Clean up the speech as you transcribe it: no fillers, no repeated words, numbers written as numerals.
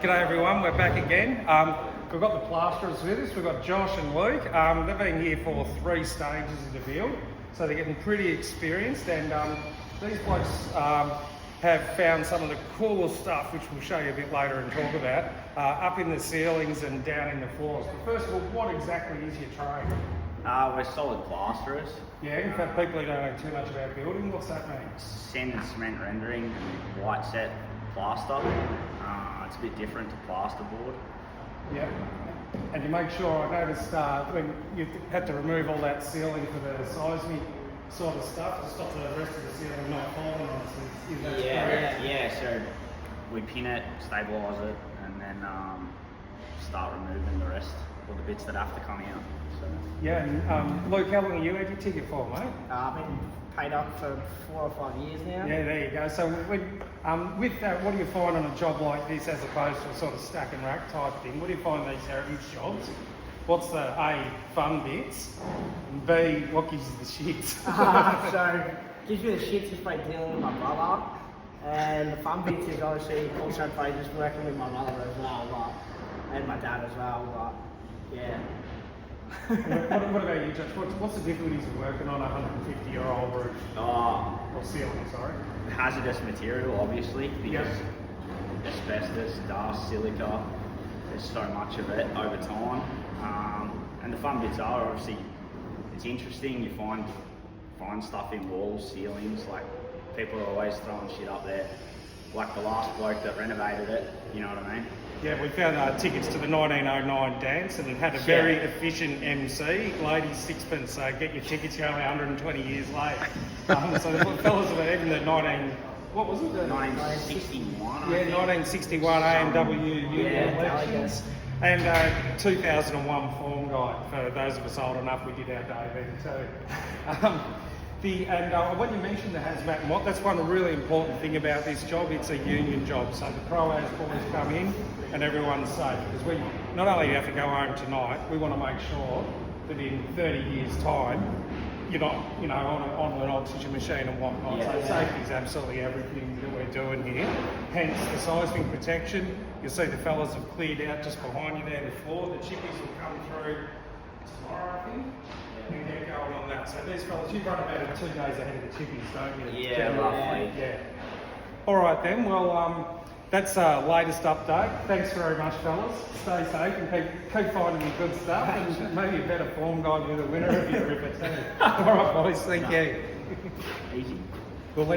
G'day everyone, we're back again. We've got the plasterers with us. We've got Josh and Luke. They've been here for 3 stages of the build, so they're getting pretty experienced, and these blokes have found some of the coolest stuff, which we'll show you a bit later and talk about, up in the ceilings and down in the floors. But first of all, what exactly is your trade? We're solid plasterers. Yeah, in fact, people who don't know too much about building, what's that mean? Sand and cement rendering and white set plaster. It's a bit different to plasterboard. Yeah, and you make sure, I noticed when you had to remove all that ceiling for the seismic sort of stuff to stop the rest of the ceiling not falling on us. Is that correct? Yeah, so we pin it, stabilise it, and then start removing the rest, all the bits that have to come out. So. Yeah, and Luke, how long have you had your ticket for, mate? I've been paid up for 4 or 5 years now. Yeah, there you go. So with that, what do you find on a job like this as opposed to a sort of stack and rack type thing? What do you find these heritage jobs? What's the A, fun bits, and B, what gives you the shits? So, gives me the shits is like dealing with my brother, and the fun bits is obviously also play just working with my mother as well, and my dad as well, but yeah. what about you, Josh? What's the difficulties of working on a 150-year-old roof? Or ceiling, sorry. Hazardous material, obviously, because asbestos, dust, silica, there's so much of it over time. And the fun bits are obviously, it's interesting, you find stuff in walls, ceilings, like people are always throwing shit up there. Like the last bloke that renovated it, you know what I mean? Yeah, we found tickets to the 1909 dance and had a very efficient MC, ladies sixpence, so get your tickets, you're only 120 years late. So the fellas about even the 1961. Yeah, 1961 AMW Union elections. And 2001 form guide, for those of us old enough, we did our day then too. When you mentioned the hazmat and what, that's one really important thing about this job. It's a union job, so the pro-as boys come in and everyone's safe. Because we not only have to go home tonight, we want to make sure that in 30 years' time, you're not, on an oxygen machine and whatnot. So safety is absolutely everything that we're doing here. Hence the seismic protection. You'll see the fellas have cleared out just behind you there, the floor. The chippies will come through tomorrow, I think. And get going on that. So these fellas, you run about 2 days ahead of the chippies, don't you? Yeah, roughly. Yeah. All right then. Well, that's our latest update. Thanks very much, fellas. Stay safe and keep finding me good stuff, and maybe a better form guide with a winner of your ripper too. All right, boys. Thank you. Easy.